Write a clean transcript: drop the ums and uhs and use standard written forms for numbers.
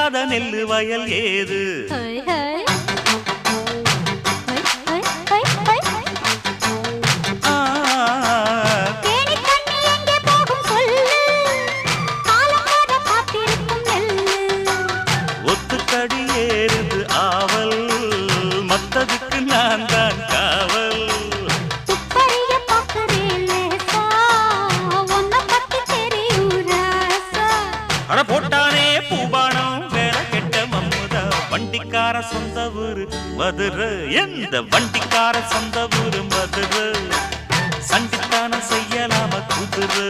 விதைக்காத நெல்லு வயல் ஏது ஒத்துக்கடி ஏறுது ஆவல் மத்ததுக்கு நான் தான் காவல் அட போட்டானே பூபானம் வேலை கெட்ட மம்முதா வண்டிக்கார சொந்த ஊரு மதுரை எந்த வண்டிக்கார சொந்த ஊரு மதுரை சண்டித்தான செய்யலாம குதிரை